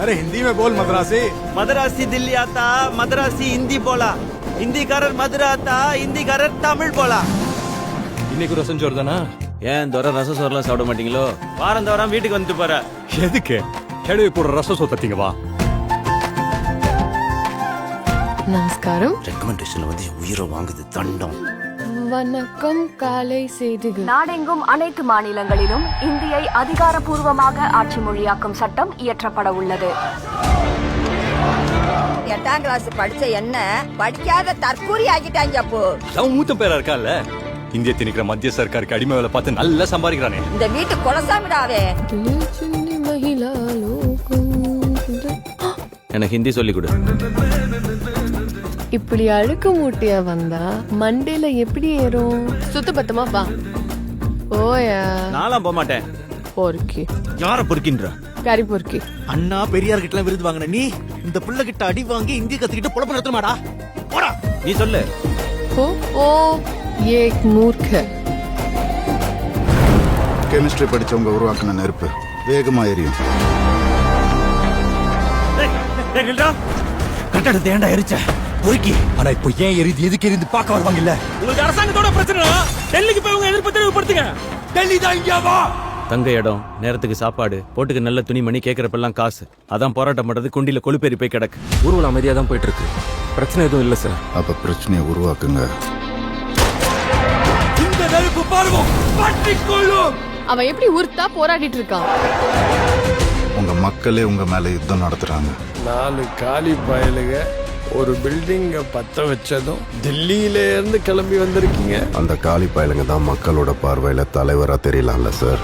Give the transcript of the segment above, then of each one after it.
अरे हिंदी में बोल मद्रासी। मद्रासी दिल्ली आता, मद्रासी हिंदी बोला, हिंदीக்காரர் மதுரை आता, हिंदीக்காரர் தமிழ் போலா. இன்னைக்கு ரசம் சோறு தானா? ஏன் தோற ரசம் சோறுலாம் சாப்பிட மாட்டீங்களோ? வாரம் தோறாம வீட்டுக்கு வந்துட்டு போற. எதுக்கு? கேள்வி போடுற ரசம் சோறு தத்தீங்க வா. நமஸ்காரம். ரெக்கமெண்டேஷன்ல வந்து உயிரை வாங்குது தண்டம். வணக்கம். காலை செய்திகள். நாடெங்கும் அனைத்து மாநிலங்களிலும் இந்தியை அதிகாரப்பூர்வமாக ஆட்சி மொழியாக்கும் சட்டம் இயற்றப்பட உள்ளது. 8ஆம் கிளாஸ் படிச்ச என்ன படிக்காத தற்கூரி ஆக்கிட்டாங்க. அப்போ அவன் மூத்தம் பேரா இருக்கான்ல, இந்திய திணிக்கிற மத்திய சர்க்காருக்கு அடிமை வேலை பார்த்து நல்லா சம்பாதிக்கிறானே. இந்த வீட்டு குலசாமிடாவே. எனக்கு ஹிந்தி சொல்லி கொடு. இப்படி அழுக்கு மூட்டையா வந்தா மண்டேல எப்படி ஏறும்? சுத்த பத்தமா வா. ஓயா. நான்லாம் போக மாட்டேன். பொறுக்கி. யார பொறுக்கின்ற? கறி பொறுக்கி. அண்ணா பெரியார் கிட்ட விருது வாங்கின நீ இந்த பிள்ளை கிட்ட அடி வாங்கி இந்திய கத்துக்கிட்டு பொழப்பு நடத்துமாடா. போடா. நீ சொல்லு. ஓ ஓ ஏக் மூர்க்க. கெமிஸ்ட்ரி படிச்சவங்க உருவாக்கின நெருப்பு வேகமா எரியும். கட்டடத்தை ஏன்டா எரிச்ச? பொறுக்கி. ஆனா இப்போ ஏன் எரிது, எதுக்கு எரிந்து பார்க்க வருவாங்க இல்ல? உங்களுக்கு அரசாங்கத்தோட பிரச்சனை, டெல்லிக்கு போய் உங்க எதிர்ப்பு தெரிவிப்படுத்துங்க. டெல்லி தான் இங்க வா. தங்க இடம், நேரத்துக்கு சாப்பாடு, போட்டுக்கு நல்ல துணிமணி, கேட்கறப்பெல்லாம் காசு. அதான் போராட்டம் பண்றது குண்டில கொழுப்பேறி போய் கிடக்கு. ஊர்வலம் அமைதியா தான் போயிட்டு இருக்கு. பிரச்சனை எதுவும் இல்ல சார். அப்ப பிரச்சனையை உருவாக்குங்க. இந்த நெருப்பு பார்வோம் பட்டிக்கொள்ளும். அவன் எப்படி உருத்தா போராடிட்டு இருக்கான்? உங்க மக்களே உங்க மேல யுத்தம் நடத்துறாங்க. 4 காலி பயலுக ஒரு பில்டிங்க பத்த வச்சதும் டெல்லியில இருந்து கிளம்பி வந்திருக்கீங்க. அந்த காலி பயலுங்க தான் மக்களோட பார்வையில தலைவரா தெரியலாம்ல சார்.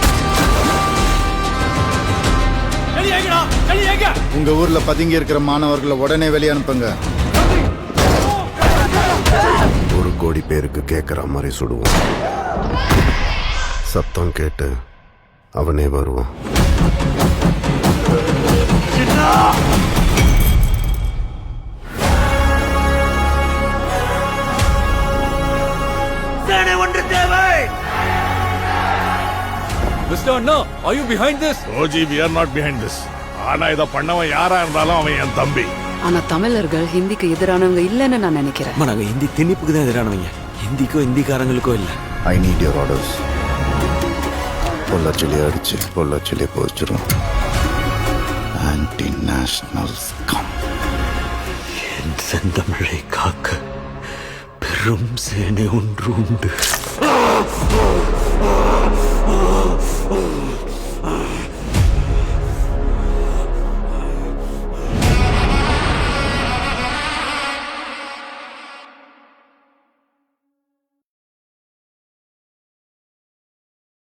உங்க ஊர்ல பதுங்கி இருக்கிற மாணவர்களை உடனே வெளியே அனுப்புங்க. 1 கோடி பேருக்கு கேட்கிற மாதிரி சுடுவோம். சத்தம் கேட்டு அவனே வருவான். Mr. Anna, are you behind this? OG, we are not behind this. ஆனா இத பண்ணவன் யாரா இருந்தாலும் அவன் என் தம்பி. ஆனா தமிழர்கள் ஹிந்திக்கு எதிரானவங்க இல்லன்னு நான் நினைக்கிறேன். நாங்க ஹிந்தி திணிப்புக்கு தான் எதிரானவங்க, ஹிந்திக்கோ ஹிந்திக்காரங்களுக்கோ இல்ல. I need your orders. பொள்ளாச்சிலே அடிச்சு பொள்ளாச்சிலே போச்சிரும். Anti national scum. என் செந்தமிழை காக்க பெரும் சேனை ஒன்று உண்டு.